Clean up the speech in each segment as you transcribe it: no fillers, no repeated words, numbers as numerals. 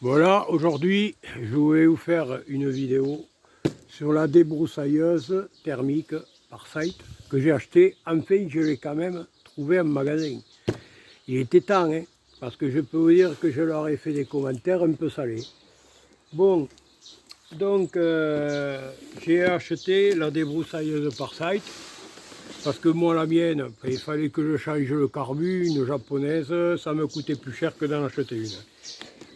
Voilà, aujourd'hui, je voulais vous faire une vidéo sur la débroussailleuse thermique par site que j'ai acheté. Enfin, je l'ai quand même trouvé en magasin. Il était temps, hein, parce que je peux vous dire que je leur ai fait des commentaires un peu salés. Bon, donc, j'ai acheté la débroussailleuse par site, parce que moi, la mienne, il fallait que je change le carbu, une japonaise, ça me coûtait plus cher que d'en acheter une.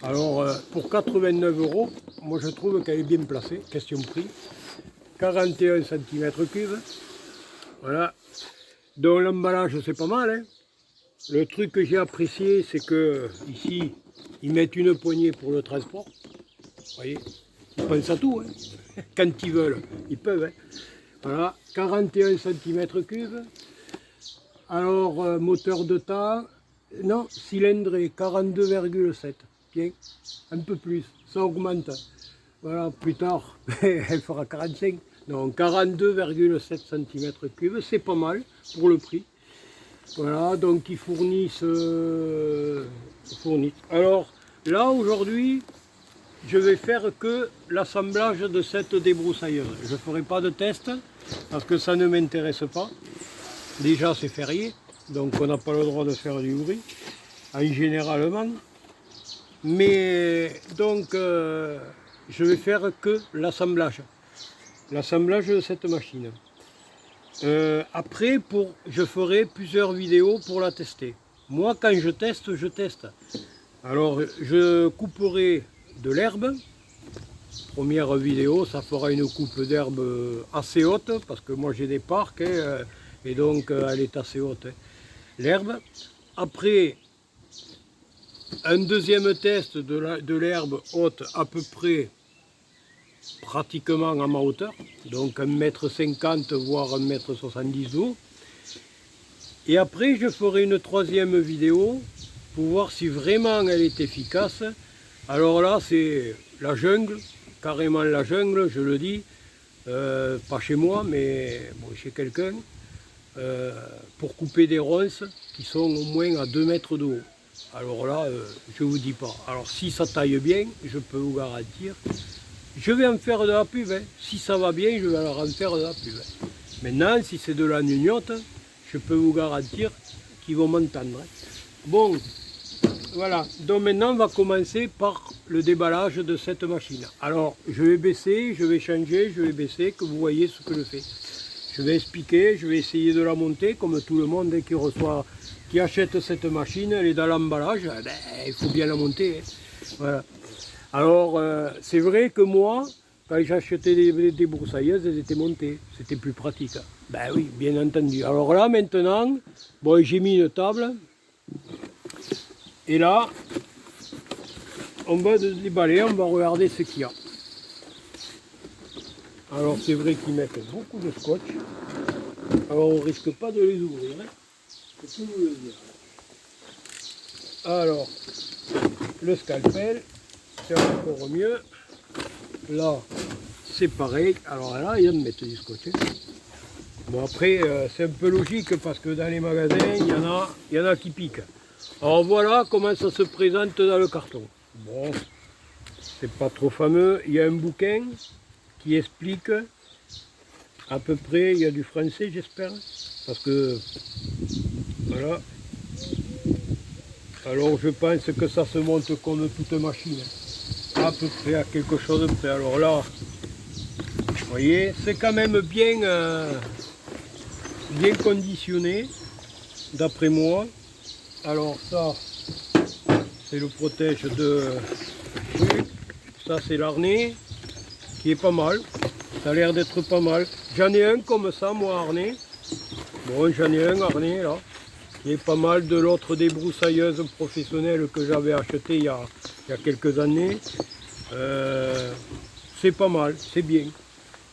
Alors, pour 89 €, moi je trouve qu'elle est bien placée, question prix. 41 cm3, voilà. Donc l'emballage c'est pas mal, hein. Le truc que j'ai apprécié, c'est que ici, ils mettent une poignée pour le transport. Vous voyez, ils pensent à tout, hein. Quand ils veulent, ils peuvent, hein. Voilà, 41 cm3. Alors, moteur de tas, non, cylindré, 42,7. Bien, un peu plus, ça augmente. Voilà, plus tard, elle fera 45. Donc 42,7 cm3, c'est pas mal pour le prix. Voilà, donc ils fournissent. Alors là, aujourd'hui, je vais faire que l'assemblage de cette débroussailleuse. Je ne ferai pas de test parce que ça ne m'intéresse pas. Déjà, c'est férié, donc on n'a pas le droit de faire du bruit, généralement. Mais donc, je vais faire que l'assemblage de cette machine. Après, je ferai plusieurs vidéos pour la tester. Moi, quand je teste, je teste. Alors, je couperai de l'herbe. Première vidéo, ça fera une coupe d'herbe assez haute, parce que moi j'ai des parcs, hein, et donc elle est assez haute, hein, l'herbe. Après, un deuxième test de l'herbe haute à peu près pratiquement à ma hauteur, donc 1,50 m voire 1,70 m d'eau. Et après je ferai une troisième vidéo pour voir si vraiment elle est efficace. Alors là c'est la jungle, carrément la jungle, je le dis, pas chez moi mais bon, chez quelqu'un, pour couper des ronces qui sont au moins à 2 mètres de haut. Alors là, je vous dis pas. Alors si ça taille bien, je peux vous garantir, je vais en faire de la pub, hein. Si ça va bien, je vais leur en faire de la pub. Maintenant, si c'est de la gnognotte, je peux vous garantir qu'ils vont m'entendre, hein. Bon, voilà. Donc maintenant, on va commencer par le déballage de cette machine. Alors, je vais baisser, je vais changer, je vais baisser, que vous voyez ce que je fais. Je vais expliquer, je vais essayer de la monter comme tout le monde qui achète cette machine, elle est dans l'emballage, ben, il faut bien la monter, hein. Voilà. Alors, c'est vrai que moi, quand j'ai acheté des broussailleuses, elles étaient montées, c'était plus pratique. Ben oui, bien entendu. Alors là, maintenant, bon, j'ai mis une table, et là, on va déballer, on va regarder ce qu'il y a. Alors, c'est vrai qu'ils mettent beaucoup de scotch. Alors on risque pas de les ouvrir, hein. C'est tout vous le dire. Alors, le scalpel, c'est encore mieux. Là, c'est pareil. Alors là, ils me mettent du scotch, hein. Bon après, c'est un peu logique parce que dans les magasins, il y en a qui piquent. Alors voilà comment ça se présente dans le carton. Bon, c'est pas trop fameux. Il y a un bouquin qui explique à peu près, il y a du français j'espère, parce que voilà. Alors je pense que ça se monte comme toute machine, à peu près à quelque chose de près. Alors là, vous voyez, c'est quand même bien, bien conditionné, d'après moi. Alors ça, c'est le protège de truc. Ça c'est l'harnais, qui est pas mal. Ça a l'air d'être pas mal. J'en ai un comme ça, moi, harnais. Bon, j'en ai un harnais là, qui est pas mal de l'autre débroussailleuse professionnelle que j'avais acheté il y a quelques années. C'est pas mal, c'est bien.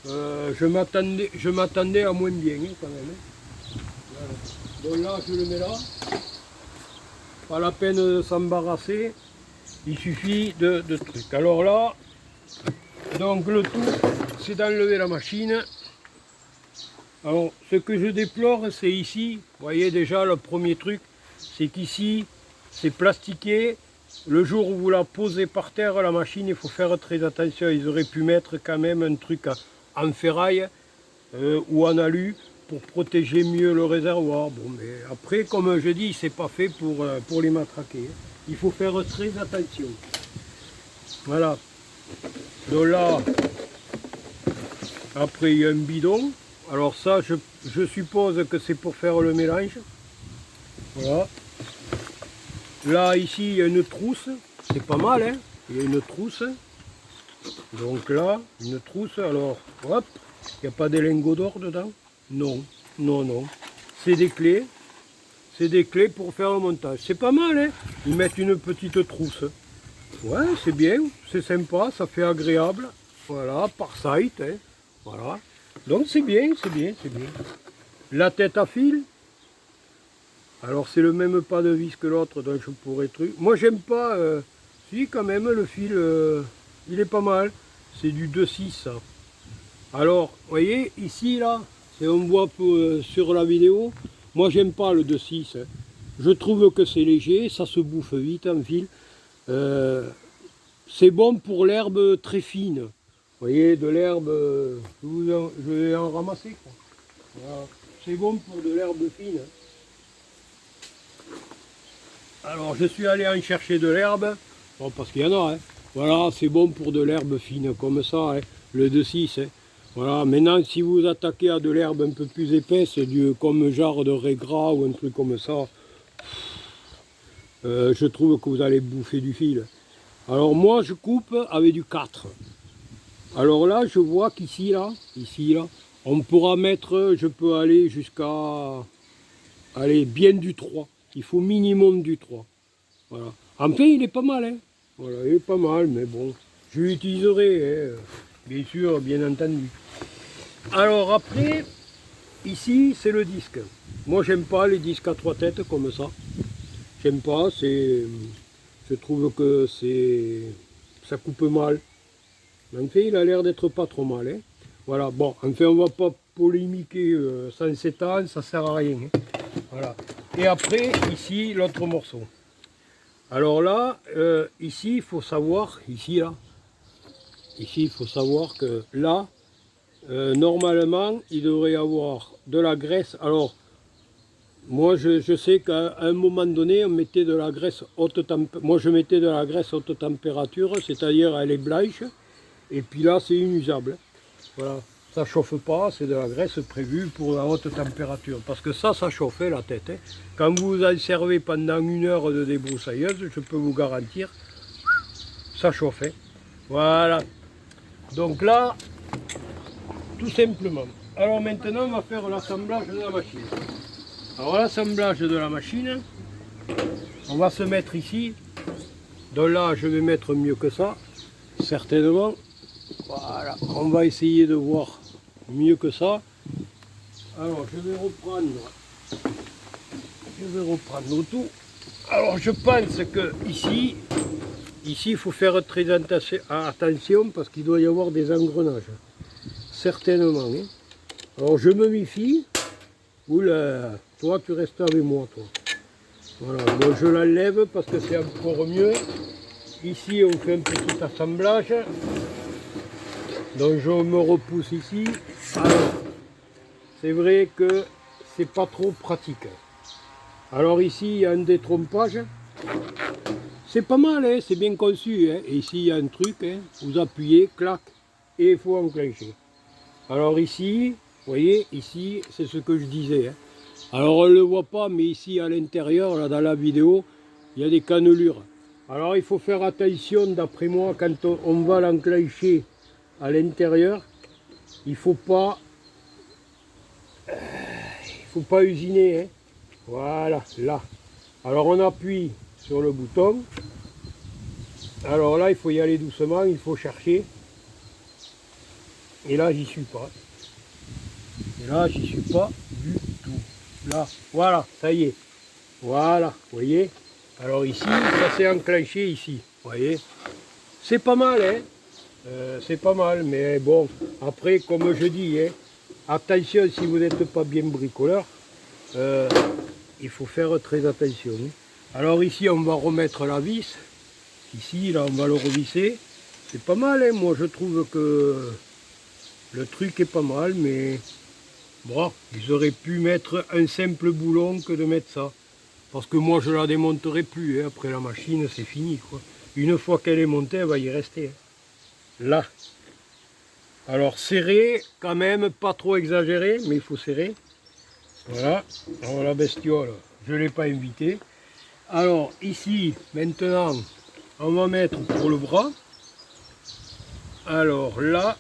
Je m'attendais à moins bien, hein, quand même, hein. Voilà. Bon là, je le mets là. Pas la peine de s'embarrasser. Il suffit de trucs. Alors là, donc le tout, c'est d'enlever la machine. Alors, ce que je déplore, c'est ici, vous voyez déjà le premier truc, c'est qu'ici, c'est plastiqué, le jour où vous la posez par terre, la machine, il faut faire très attention. Ils auraient pu mettre quand même un truc en ferraille ou en alu pour protéger mieux le réservoir. Bon, mais après, comme je dis, c'est pas fait pour les matraquer. Il faut faire très attention. Voilà. Donc là, après il y a un bidon. Alors ça, je suppose que c'est pour faire le mélange. Voilà. Là, ici, il y a une trousse. C'est pas mal, hein. Il y a une trousse. Donc là, une trousse. Alors, hop, il n'y a pas des lingots d'or dedans? Non, non, non. C'est des clés. C'est des clés pour faire le montage. C'est pas mal, hein. Ils mettent une petite trousse. Ouais, c'est bien, c'est sympa, ça fait agréable. Voilà, par site, hein. Voilà. Donc c'est bien, c'est bien, c'est bien. La tête à fil. Alors c'est le même pas de vis que l'autre, donc je pourrais truc. Moi j'aime pas, si quand même le fil, il est pas mal. C'est du 2,6 ça. Alors, vous voyez, ici là, on voit sur la vidéo, moi j'aime pas le 2,6. Hein. Je trouve que c'est léger, ça se bouffe vite en fil. C'est bon pour l'herbe très fine. Vous voyez, de l'herbe, je vais en ramasser. Voilà. C'est bon pour de l'herbe fine. Alors je suis allé en chercher de l'herbe, bon, parce qu'il y en a. Hein. Voilà, c'est bon pour de l'herbe fine comme ça, hein, le 2,6. Hein. Voilà, maintenant si vous attaquez à de l'herbe un peu plus épaisse, comme genre de régras ou un truc comme ça, je trouve que vous allez bouffer du fil. Alors moi je coupe avec du 4. Alors là je vois qu'ici là, on pourra mettre, je peux aller jusqu'à bien du 3. Il faut minimum du 3. Voilà. Enfin il est pas mal, hein. Voilà, il est pas mal, mais bon, je l'utiliserai, hein, bien sûr, bien entendu. Alors après, ici c'est le disque. Moi j'aime pas les disques à 3 têtes comme ça. J'aime pas, je trouve que ça coupe mal. Mais en fait, il a l'air d'être pas trop mal. Hein. Voilà, bon, enfin, on va pas polémiquer sans s'étendre, ça sert à rien. Hein. Voilà. Et après, ici, l'autre morceau. Alors là, ici, il faut savoir, ici, il faut savoir que là, normalement, il devrait y avoir de la graisse. Alors, moi, je sais qu'à un moment donné, on mettait de la graisse haute température. Moi, je mettais de la graisse haute température, c'est-à-dire elle est blanche. Et puis là, c'est inusable. Voilà, ça chauffe pas, c'est de la graisse prévue pour la haute température. Parce que ça chauffait la tête. Hein. Quand vous en servez pendant 1 heure de débroussailleuse, je peux vous garantir, ça chauffait. Voilà. Donc là, tout simplement. Alors maintenant, on va faire l'assemblage de la machine. Alors l'assemblage de la machine, on va se mettre ici. Donc là, je vais mettre mieux que ça, certainement. Voilà, on va essayer de voir mieux que ça. Alors je vais reprendre le tout. Alors je pense que ici il faut faire très attention parce qu'il doit y avoir des engrenages. Certainement. Hein. Alors je me méfie. Oula, toi tu restes avec moi toi. Voilà, moi je l'enlève parce que c'est encore mieux. Ici on fait un petit assemblage. Donc je me repousse ici. Alors, c'est vrai que c'est pas trop pratique. Alors ici il y a un détrompage. C'est pas mal, hein, c'est bien conçu. Hein. Et ici il y a un truc, hein, vous appuyez, clac, et il faut enclencher. Alors ici, vous voyez, ici c'est ce que je disais. Hein. Alors on ne le voit pas, mais ici à l'intérieur, là dans la vidéo, il y a des cannelures. Alors il faut faire attention, d'après moi, quand on va l'enclencher à l'intérieur, il faut pas usiner. Hein. Voilà, là. Alors on appuie sur le bouton. Alors là, il faut y aller doucement, il faut chercher. Et là, j'y suis pas. Et là, j'y suis pas du tout. Là, voilà, ça y est. Voilà, vous voyez. Alors ici, ça s'est enclenché ici. Vous voyez. C'est pas mal, hein. C'est pas mal, mais bon, après, comme je dis, hein, attention si vous n'êtes pas bien bricoleur, il faut faire très attention. Hein. Alors ici, on va remettre la vis. Ici, là, on va le revisser. C'est pas mal, hein. Moi je trouve que le truc est pas mal, mais bon, ils auraient pu mettre un simple boulon que de mettre ça. Parce que moi je la démonterai plus, hein. Après la machine c'est fini, quoi. Une fois qu'elle est montée, elle va y rester, hein. Là. Alors serrer, quand même, pas trop exagéré, mais il faut serrer. Voilà. Alors la bestiole, je ne l'ai pas invitée. Alors ici, maintenant, on va mettre pour le bras. Alors là,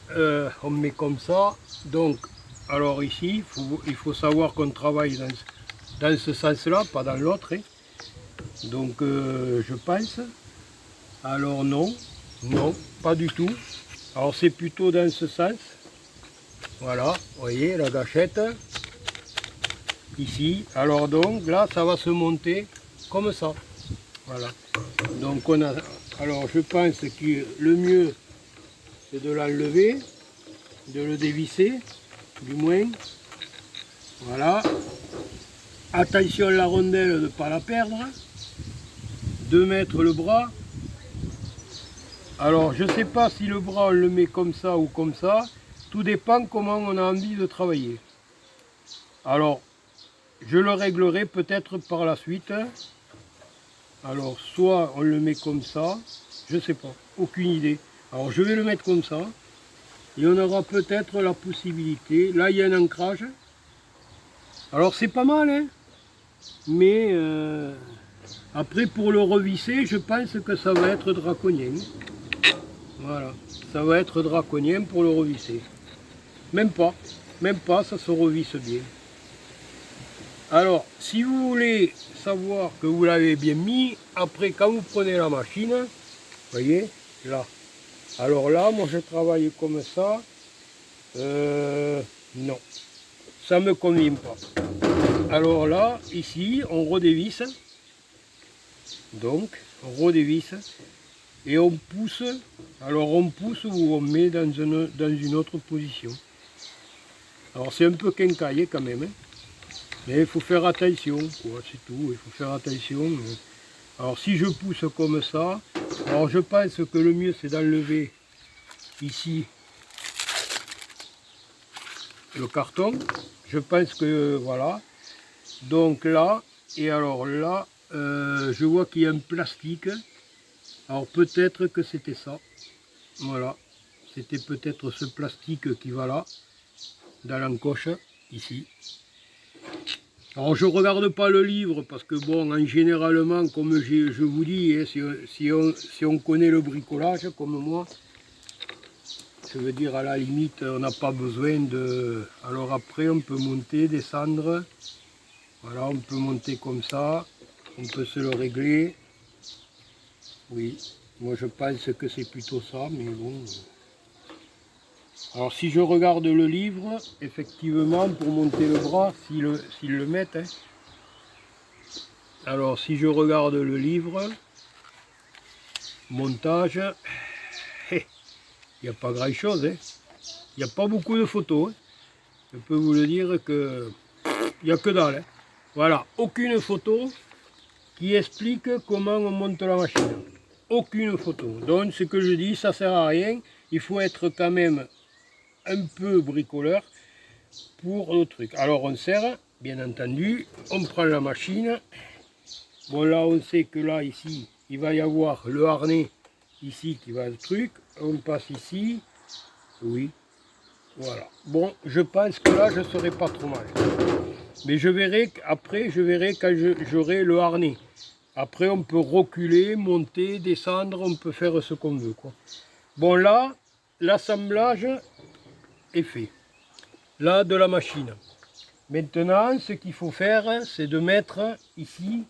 on met comme ça. Donc, alors ici, il faut savoir qu'on travaille dans ce sens-là, pas dans l'autre, hein. Donc, je pense. Alors non, non, pas du tout. Alors c'est plutôt dans ce sens. Voilà, vous voyez la gâchette. Ici. Alors donc, là, ça va se monter comme ça. Voilà. Donc on a. Alors je pense que le mieux, c'est de l'enlever, de le dévisser, du moins. Voilà. Attention à la rondelle de ne pas la perdre. De mettre le bras. Alors je ne sais pas si le bras on le met comme ça ou comme ça. Tout dépend comment on a envie de travailler. Alors je le réglerai peut-être par la suite. Alors soit on le met comme ça. Je ne sais pas. Aucune idée. Alors je vais le mettre comme ça. Et on aura peut-être la possibilité. Là il y a un ancrage. Alors c'est pas mal, hein. Mais après pour le revisser, je pense que ça va être draconien. Voilà, ça va être draconien pour le revisser. Même pas, ça se revisse bien. Alors, si vous voulez savoir que vous l'avez bien mis, après quand vous prenez la machine, voyez, là. Alors là, moi je travaille comme ça. Non, ça me convient pas. Alors là, ici, on redévisse. Donc, on redévisse. Et on pousse. Alors on pousse ou on met dans une autre position. Alors c'est un peu quincaillé quand même. Hein. Mais il faut faire attention. C'est tout, il faut faire attention. Alors si je pousse comme ça, alors je pense que le mieux c'est d'enlever ici le carton. Je pense que voilà. Donc là, et alors là, je vois qu'il y a un plastique. Alors peut-être que c'était ça. Voilà. C'était peut-être ce plastique qui va là, dans l'encoche, ici. Alors je ne regarde pas le livre parce que bon, généralement, comme je vous dis, hein, si on connaît le bricolage, comme moi, je veux dire à la limite, on n'a pas besoin de... Alors après, on peut monter, descendre. Voilà, on peut monter comme ça. On peut se le régler. Oui, moi je pense que c'est plutôt ça, mais bon... Alors si je regarde le livre, effectivement, pour monter le bras, s'ils le mettent, hein. Alors si je regarde le livre, montage, il n'y a pas grand chose, hein. Il n'y a pas beaucoup de photos, hein. Je peux vous le dire que il n'y a que dalle, hein. Voilà, aucune photo qui explique comment on monte la machine. Aucune photo. Donc ce que je dis, ça sert à rien. Il faut être quand même un peu bricoleur pour le truc. Alors on serre, bien entendu, on prend la machine. Bon là on sait que là ici, il va y avoir le harnais ici qui va le truc. On passe ici, oui, voilà. Bon, je pense que là je serai pas trop mal. Mais je verrai après, je verrai quand j'aurai le harnais. Après on peut reculer, monter, descendre, on peut faire ce qu'on veut, quoi. Bon là, l'assemblage est fait. Là de la machine. Maintenant, ce qu'il faut faire, c'est de mettre ici,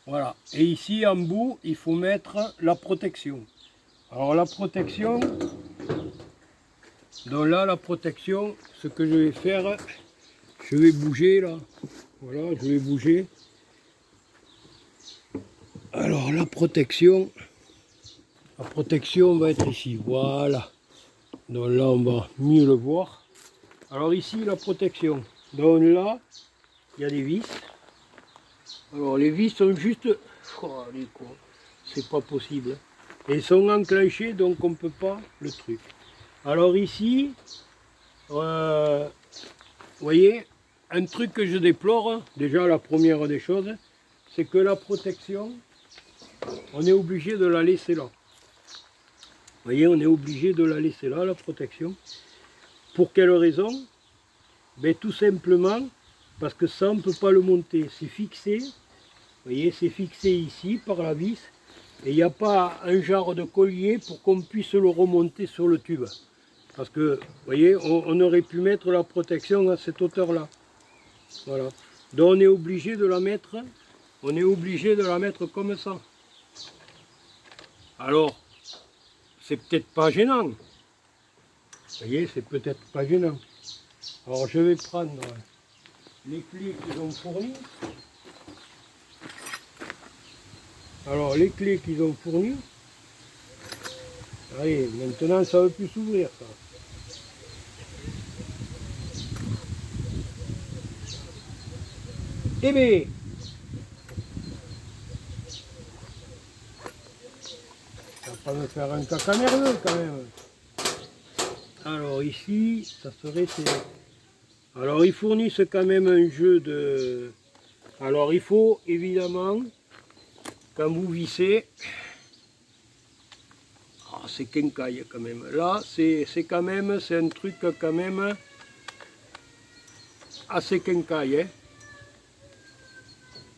voilà. Et ici en bout, il faut mettre la protection. Alors la protection, donc là la protection, ce que je vais faire, je vais bouger là. Voilà, je vais bouger. Alors la protection va être ici. Voilà. Donc là, on va mieux le voir. Alors ici, la protection. Donc là, il y a des vis. Alors les vis sont juste... Oh, allez, quoi. c'est pas possible. Et ils sont enclenchés, donc on ne peut pas le truc. Alors ici, vous voyez, un truc que je déplore, déjà la première des choses, c'est que la protection, on est obligé de la laisser là. Vous voyez, on est obligé de la laisser là, la protection. Pour quelle raison? Ben, tout simplement parce que ça, on ne peut pas le monter. C'est fixé, vous voyez, c'est fixé ici par la vis. Et il n'y a pas un genre de collier pour qu'on puisse le remonter sur le tube. Parce que, vous voyez, on aurait pu mettre la protection à cette hauteur-là. Voilà. Donc on est obligé de la mettre, comme ça. Alors, c'est peut-être pas gênant. Vous voyez, c'est peut-être pas gênant. Alors je vais prendre les clés qu'ils ont fournies. Alors les clés qu'ils ont fournies. Allez, maintenant ça ne veut plus s'ouvrir ça. Eh bien, ça va pas me faire un caca nerveux quand même. Alors ici, ça serait... Alors ils fournissent quand même un jeu de... Alors il faut évidemment, quand vous vissez, c'est quincaille quand même. Là, c'est quand même, c'est un truc quand même assez quincaille. Hein.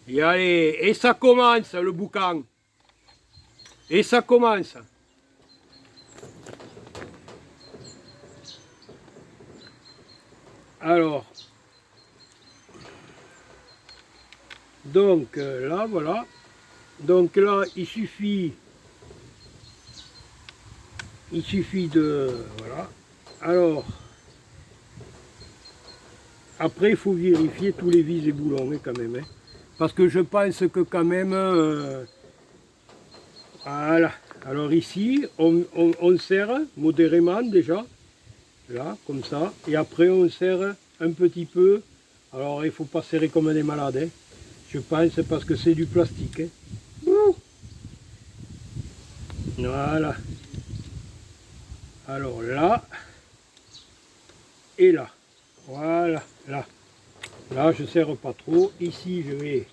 Et allez, et ça commence le boucan. Et ça commence. Alors, donc là, voilà. Donc là, il suffit de... Voilà. Alors, après, il faut vérifier tous les vis et boulons, hein, quand même. Hein. Parce que je pense que quand même... voilà. Alors ici, on serre modérément déjà. Là, comme ça. Et après, on serre un petit peu. Alors, il ne faut pas serrer comme des malades. Hein. Je pense parce que c'est du plastique. Hein. Voilà. Alors là. Et là. Voilà. Là. Là, je ne serre pas trop. Ici, je vais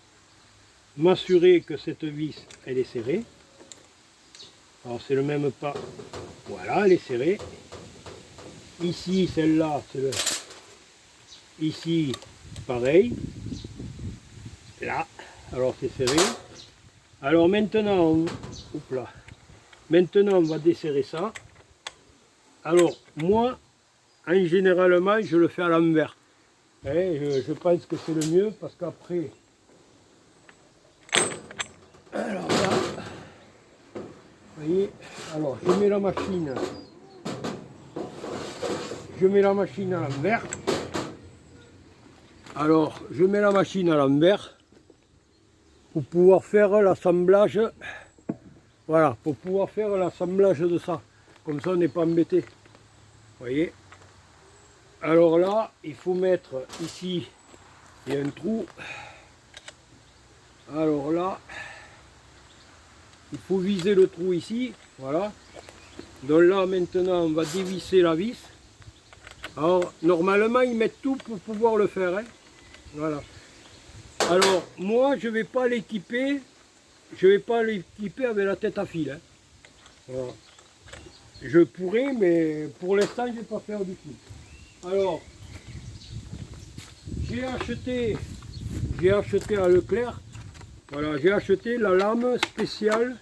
m'assurer que cette vis, elle est serrée. Alors, c'est le même pas. Voilà, elle est serrée. Ici, celle-là, ici, pareil. Là, alors c'est serré. Alors maintenant, maintenant on va desserrer ça. Alors moi, généralement, je le fais à l'envers. Je pense que c'est le mieux parce qu'après, alors là, vous voyez, alors je mets la machine à l'envers. Alors, je mets la machine à l'envers pour pouvoir faire l'assemblage. Voilà, pour pouvoir faire l'assemblage de ça. Comme ça, on n'est pas embêté. Vous voyez? Alors là, il faut mettre ici, il y a un trou. Alors là, il faut viser le trou ici. Voilà. Donc là, maintenant, on va dévisser la vis. Alors, normalement, ils mettent tout pour pouvoir le faire. Hein. Voilà. Alors, moi, je ne vais pas l'équiper. Avec la tête à fil. Hein. Voilà. Je pourrais, mais pour l'instant, je ne vais pas faire du tout. Alors, j'ai acheté à Leclerc. Voilà, j'ai acheté la lame spéciale,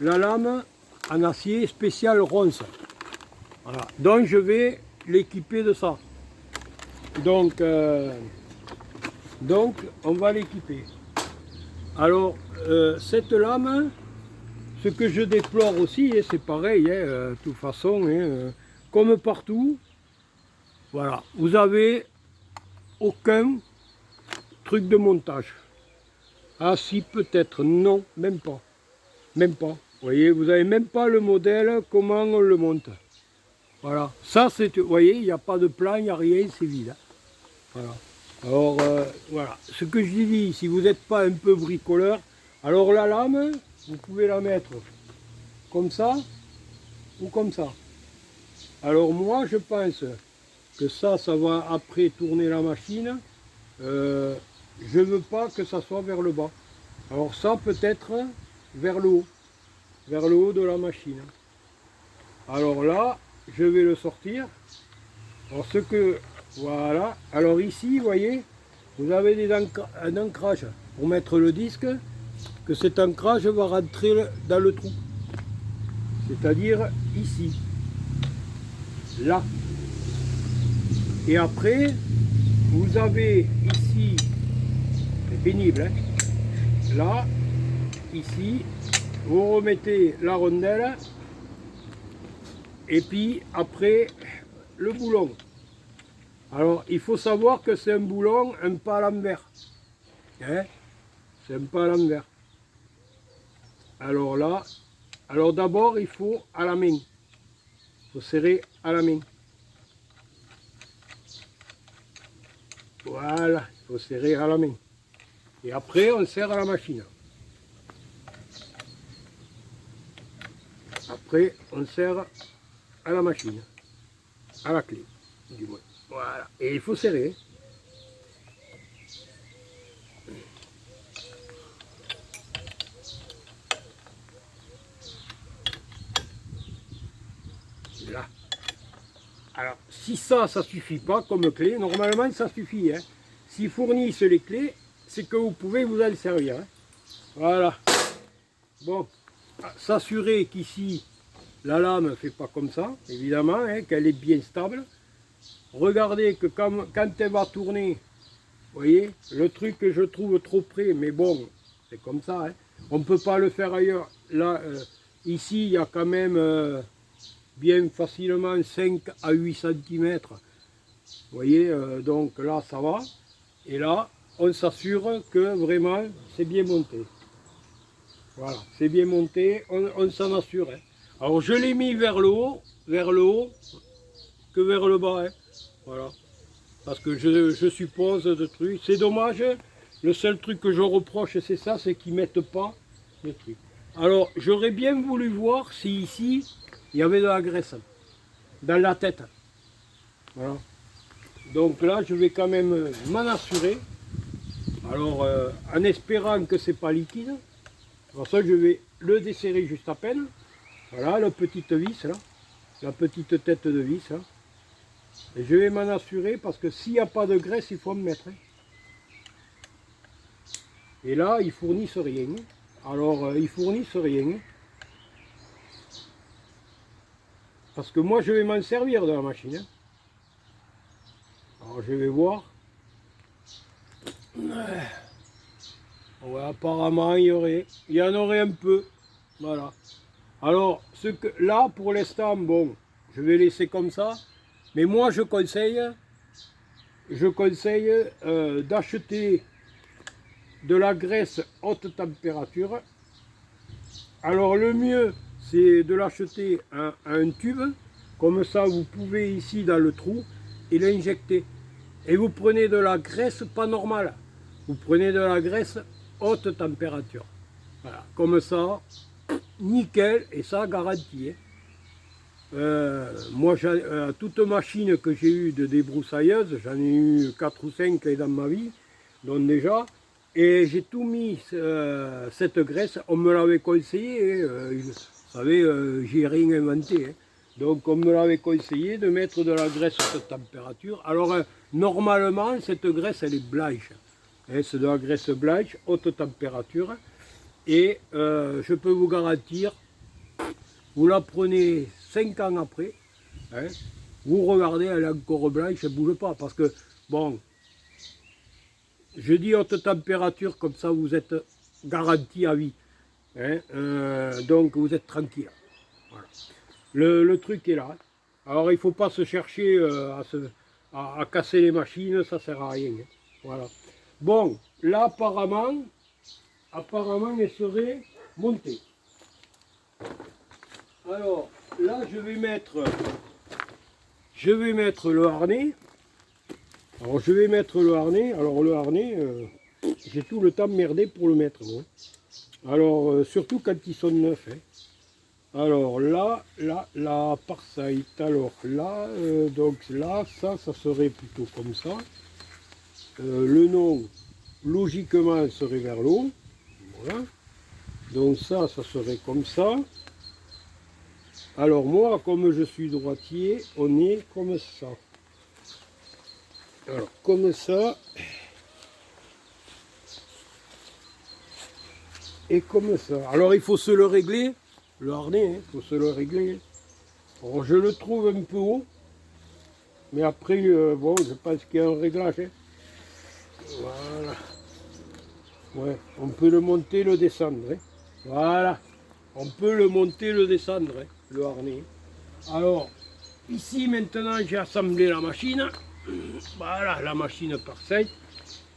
la lame en acier spécial ronce. Voilà. Donc, je vais l'équiper de ça. Donc on va l'équiper. Alors, cette lame, ce que je déplore aussi, hein, c'est pareil, hein, de toute façon, hein, comme partout, voilà, vous avez aucun truc de montage. Ah si, peut-être, non, même pas. Même pas. Vous voyez, vous n'avez même pas le modèle, comment on le monte. Voilà, ça c'est, vous voyez, il n'y a pas de plan, il n'y a rien, c'est vide. Hein. Voilà. Alors, voilà, ce que je dis, si vous n'êtes pas un peu bricoleur, alors la lame, vous pouvez la mettre comme ça ou comme ça. Alors moi je pense que ça va après tourner la machine. Je veux pas que ça soit vers le bas. Alors ça peut-être vers le haut de la machine. Alors là, je vais le sortir. Alors voilà. Alors ici, vous voyez, vous avez un ancrage pour mettre le disque, que cet ancrage va rentrer dans le trou. C'est-à-dire ici, là. Et après, vous avez ici, c'est pénible, hein, là, ici, vous remettez la rondelle, et puis après, le boulon. Alors, il faut savoir que c'est un boulon, un pas à l'envers. Hein, c'est un pas à l'envers. Alors là, alors d'abord, il faut à la main. Il faut serrer à la main. Voilà, il faut serrer à la main. Et après, on serre à la machine. Après, on serre à la machine. À la clé, du moins. Voilà. Et il faut serrer. Là. Alors, si ça suffit pas comme clé, normalement ça suffit. Hein. S'ils fournissent les clés, c'est que vous pouvez vous en servir. Hein. Voilà. Bon, s'assurer qu'ici, la lame ne fait pas comme ça, évidemment, hein, qu'elle est bien stable. Regardez que quand elle va tourner, vous voyez, le truc que je trouve trop près, mais bon, c'est comme ça. Hein. On ne peut pas le faire ailleurs. Là, ici, il y a quand même bien facilement 5 à 8 cm. Vous voyez, donc là, ça va. Et là, on s'assure que vraiment, c'est bien monté. Voilà, c'est bien monté, on s'en assure. Hein. Alors, je l'ai mis vers le haut, que vers le bas. Hein. Voilà. Parce que je suppose de trucs. C'est dommage, le seul truc que je reproche, c'est ça, c'est qu'ils ne mettent pas le truc. Alors, j'aurais bien voulu voir si ici, il y avait de la graisse dans la tête. Voilà. Donc là, je vais quand même m'en assurer. Alors, en espérant que c'est pas liquide. Pour ça, je vais le desserrer juste à peine. Voilà, la petite vis là, la petite tête de vis là. Et je vais m'en assurer parce que s'il n'y a pas de graisse, il faut me mettre. Hein. Et là, ils fournissent rien. Alors, ils fournissent rien. Parce que moi, je vais m'en servir de la machine. Hein. Alors, je vais voir. Ouais, apparemment, il y en aurait un peu. Voilà. Alors, là, pour l'instant, bon, je vais laisser comme ça. Mais moi, je conseille d'acheter de la graisse haute température. Alors, le mieux, c'est de l'acheter à un tube. Comme ça, vous pouvez ici, dans le trou, et l'injecter. Et vous prenez de la graisse pas normale. Vous prenez de la graisse haute température. Voilà, comme ça, nickel, et ça garantie. Hein. Moi, toute machine que j'ai eue de débroussailleuse, j'en ai eu 4 ou 5 dans ma vie, donc déjà, et j'ai tout mis cette graisse, on me l'avait conseillé, vous savez, j'ai rien inventé, hein. Donc on me l'avait conseillé de mettre de la graisse à cette température. Alors normalement, cette graisse, elle est blanche, hein, c'est de la graisse blanche, haute température, et je peux vous garantir, vous la prenez 5 ans après, hein, vous regardez, elle est encore blanche, elle ne bouge pas. Parce que, bon, je dis haute température, comme ça vous êtes garanti à vie. Hein, donc vous êtes tranquille. Voilà. Le truc est là. Alors il ne faut pas se chercher à casser les machines, ça ne sert à rien. Hein. Voilà. Bon, là apparemment, elle serait montée. Alors, là, je vais mettre le harnais. Alors, je vais mettre le harnais. Alors, le harnais, j'ai tout le temps merdé pour le mettre. Moi. Alors, surtout quand ils sont neufs. Hein. Alors là, la Parcite. Alors là, donc là, ça serait plutôt comme ça. Le nom, logiquement, serait vers l'eau. Voilà. Donc ça serait comme ça. Alors moi, comme je suis droitier, on est comme ça. Alors, comme ça. Et comme ça. Alors il faut se le régler, le harnais, il faut se le régler. Alors je le trouve un peu haut, mais après, bon, je pense qu'il y a un réglage. Hein. Voilà. Ouais, on peut le monter, le descendre. Hein. Voilà. On peut le monter, le descendre, hein, le harnais. Alors, ici maintenant, j'ai assemblé la machine. Voilà, la machine Parcite.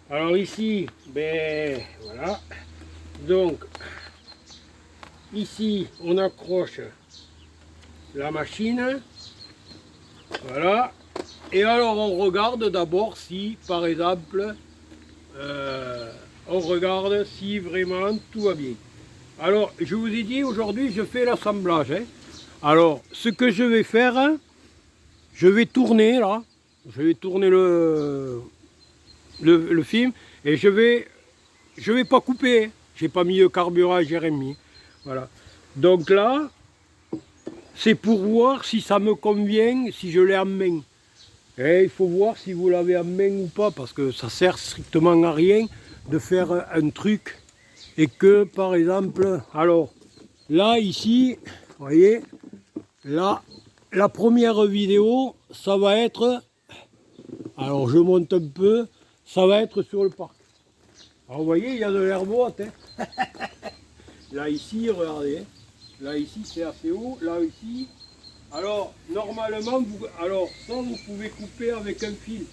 Alors ici, ben voilà. Donc, ici, on accroche la machine. Voilà. Et alors, on regarde d'abord si, par exemple, on regarde si vraiment tout va bien. Alors, je vous ai dit, aujourd'hui, je fais l'assemblage. Hein. Alors, ce que je vais faire, je vais tourner, là. Je vais tourner le film. Et je vais pas couper. Hein. J'ai pas mis le carburant, j'ai rien mis. Voilà. Donc là, c'est pour voir si ça me convient, si je l'ai en main. Et il faut voir si vous l'avez en main ou pas, parce que ça sert strictement à rien de faire un truc et que, par exemple, alors, là, ici, vous voyez, là, la première vidéo, ça va être, alors je monte un peu, ça va être sur le parc. Alors, vous voyez, il y a de l'herbe haute, hein. Là, ici, regardez, hein. Là, ici, c'est assez haut, là, ici. Alors, normalement, alors ça, vous pouvez couper avec un fil.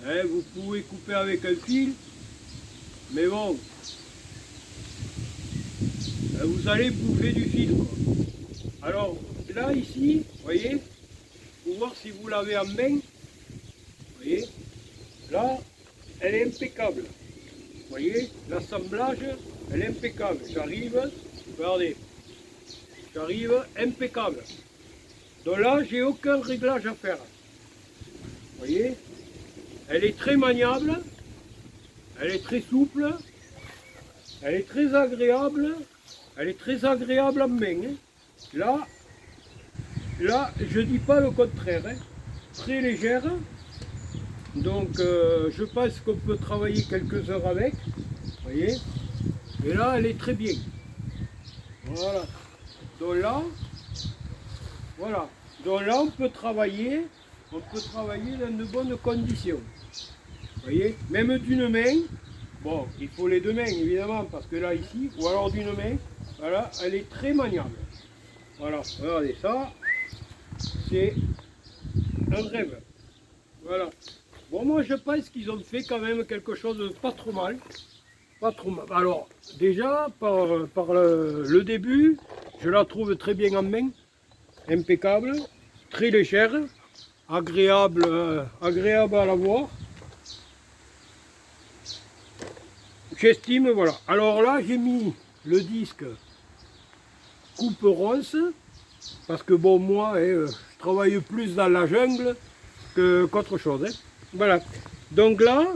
Hein, vous pouvez couper avec un fil, mais bon, vous allez bouffer du fil, quoi. Alors, là, ici, vous voyez, pour voir si vous l'avez en main, vous voyez, là, elle est impeccable. Vous voyez, l'assemblage, elle est impeccable. J'arrive, regardez, j'arrive impeccable. Donc là, j'ai aucun réglage à faire. Vous voyez, elle est très maniable, elle est très souple, elle est très agréable en main. Hein. Là, je dis pas le contraire. Hein. Très légère. Donc, je pense qu'on peut travailler quelques heures avec. Vous voyez. Et là, elle est très bien. Voilà. Donc là, voilà. Donc là, on peut travailler dans de bonnes conditions. Vous voyez, même d'une main, bon, il faut les deux mains évidemment, parce que là, ici, ou alors d'une main, voilà, elle est très maniable. Voilà, regardez ça, c'est un rêve. Voilà. Bon, moi, je pense qu'ils ont fait quand même quelque chose de pas trop mal. Pas trop mal. Alors, déjà, par le début, je la trouve très bien en main, impeccable, très légère, agréable à la voir. J'estime, voilà. Alors là, j'ai mis le disque coupe ronce, parce que bon, moi, je travaille plus dans la jungle qu'autre chose. Hein. Voilà. Donc là,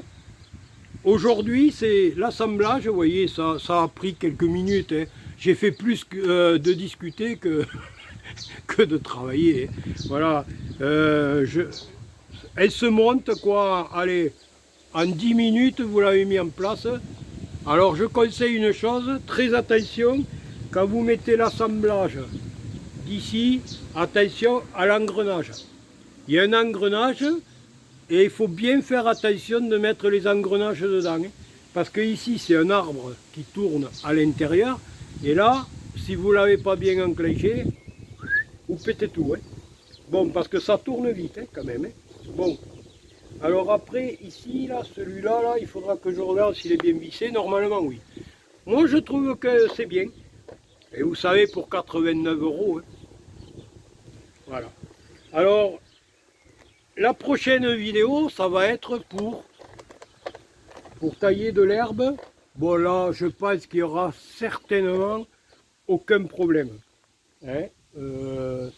aujourd'hui, c'est l'assemblage. Vous voyez, ça a pris quelques minutes. Hein. J'ai fait plus de discuter que, que de travailler. Hein. Voilà. Elle se monte, quoi. Allez, en 10 minutes, vous l'avez mis en place. Alors, je conseille une chose, très attention, quand vous mettez l'assemblage d'ici, attention à l'engrenage. Il y a un engrenage et il faut bien faire attention de mettre les engrenages dedans. Hein, parce que ici, c'est un arbre qui tourne à l'intérieur. Et là, si vous ne l'avez pas bien enclenché, vous pétez tout. Hein. Bon, parce que ça tourne vite hein, quand même. Hein. Bon. Alors après, ici, là, celui-là, là, il faudra que je regarde s'il est bien vissé. Normalement, oui. Moi, je trouve que c'est bien. Et vous savez, pour 89 €. Hein. Voilà. Alors, la prochaine vidéo, ça va être pour tailler de l'herbe bon là, je pense qu'il y aura certainement aucun problème. Hein.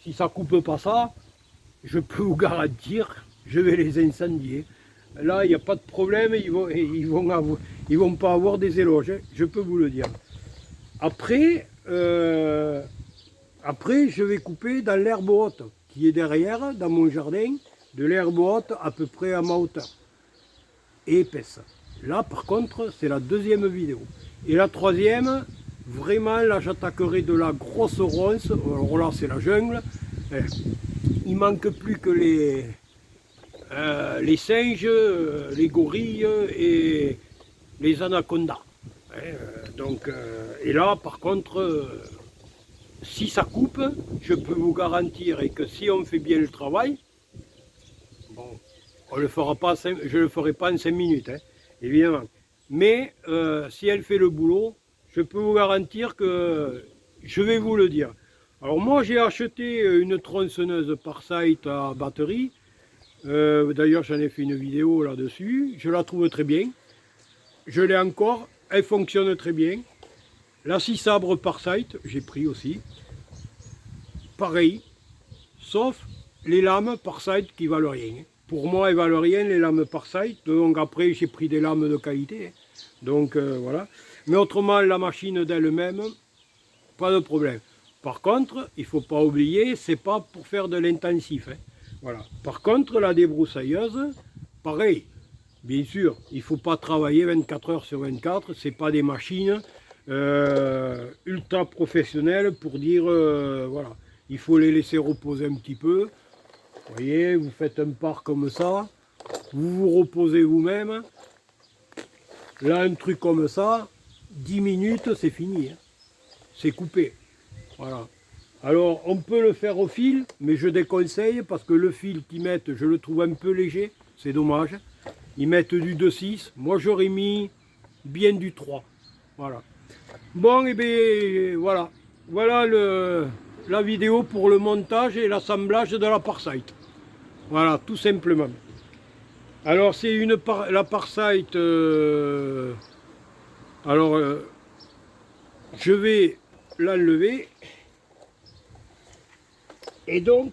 Si ça coupe pas ça, je peux vous garantir, je vais les incendier. Là, il n'y a pas de problème, ils vont pas avoir des éloges, hein, je peux vous le dire. Après, je vais couper dans l'herbe haute, qui est derrière, dans mon jardin, de l'herbe haute à peu près à ma hauteur, et épaisse. Là, par contre, c'est la deuxième vidéo. Et la troisième, vraiment, là, j'attaquerai de la grosse ronce. Alors là, c'est la jungle. Il manque plus que les singes, les gorilles et les anacondas. Et là, par contre, si ça coupe, je peux vous garantir et que si on fait bien le travail, bon, je ne le ferai pas en 5 minutes, hein, évidemment. Mais si elle fait le boulot, je peux vous garantir que je vais vous le dire. Alors moi j'ai acheté une tronçonneuse Parsight à batterie. D'ailleurs j'en ai fait une vidéo là-dessus. Je la trouve très bien. Je l'ai encore. Elle fonctionne très bien. La scie sabre Parsight, j'ai pris aussi. Pareil. Sauf les lames Parsight qui valent rien. Pour moi, elles valent rien, les lames Parsight. Donc après, j'ai pris des lames de qualité. Donc voilà. Mais autrement, la machine d'elle-même, pas de problème. Par contre, il ne faut pas oublier, c'est pas pour faire de l'intensif. Hein. Voilà. Par contre, la débroussailleuse, pareil. Bien sûr, il ne faut pas travailler 24 heures sur 24. Ce n'est pas des machines ultra professionnelles pour dire, voilà, il faut les laisser reposer un petit peu. Vous voyez, vous faites un part comme ça, vous vous reposez vous-même. Là, un truc comme ça, 10 minutes, c'est fini. Hein. C'est coupé. Voilà. Alors, on peut le faire au fil, mais je déconseille parce que le fil qu'ils mettent, je le trouve un peu léger. C'est dommage. Ils mettent du 2,6. Moi, j'aurais mis bien du 3. Voilà. Bon, et bien, voilà. Voilà la vidéo pour le montage et l'assemblage de la Parsight. Voilà, tout simplement. Alors, c'est la Parsight. Je vais l'enlever. Et donc,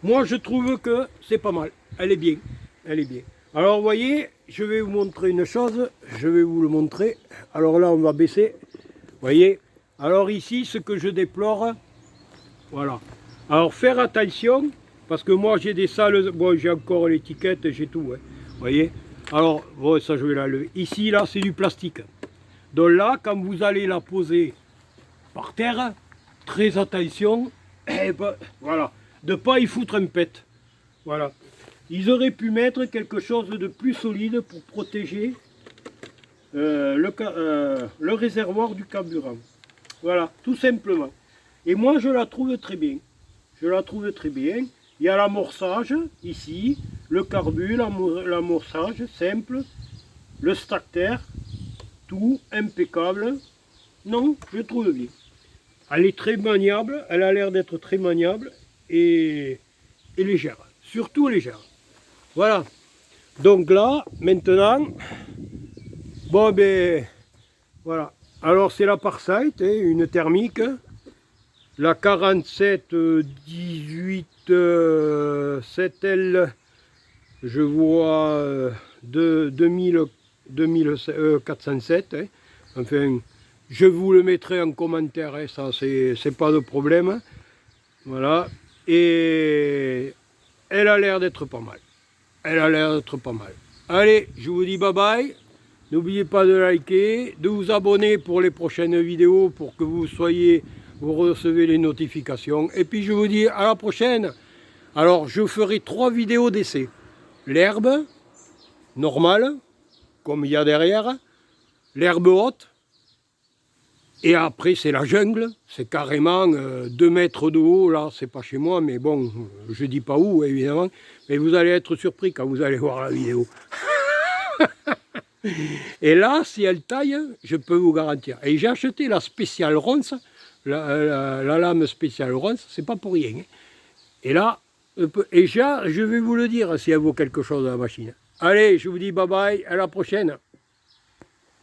moi, je trouve que c'est pas mal. Elle est bien. Elle est bien. Alors, vous voyez, je vais vous montrer une chose. Je vais vous le montrer. Alors là, on va baisser. Vous voyez. Alors ici, ce que je déplore, voilà. Alors, faire attention, parce que moi, j'ai des salles. Bon, j'ai encore l'étiquette, j'ai tout. Hein. Vous voyez. Alors, bon, ça, je vais l'enlever. Ici, là, c'est du plastique. Donc là, quand vous allez la poser par terre, très attention, et ben, voilà, de ne pas y foutre un pet. Voilà. Ils auraient pu mettre quelque chose de plus solide pour protéger le réservoir du carburant. Voilà, tout simplement. Et moi, je la trouve très bien. Je la trouve très bien. Il y a l'amorçage, ici, le carbu, l'amorçage simple, le starter, tout impeccable. Non, je trouve bien. Elle est très maniable, elle a l'air d'être très maniable et légère, surtout légère. Voilà. Donc là, maintenant, bon ben, voilà. Alors c'est la Parsight, hein, une thermique, la 4718 7L, je vois 2407, hein. Enfin, je vous le mettrai en commentaire, hein, ça c'est pas de problème. Voilà. Et elle a l'air d'être pas mal. Elle a l'air d'être pas mal. Allez, je vous dis bye bye. N'oubliez pas de liker, de vous abonner pour les prochaines vidéos pour que vous recevez les notifications. Et puis je vous dis à la prochaine. Alors je ferai 3 vidéos d'essai. L'herbe normale, comme il y a derrière, l'herbe haute. Et après, c'est la jungle, c'est carrément 2 mètres de haut, là, c'est pas chez moi, mais bon, je dis pas où, évidemment, mais vous allez être surpris quand vous allez voir la vidéo. Et là, si elle taille, je peux vous garantir. Et j'ai acheté la spéciale ronce, la lame spéciale ronce, c'est pas pour rien. Hein. Et là, je vais vous le dire si elle vaut quelque chose, la machine. Allez, je vous dis bye bye, à la prochaine.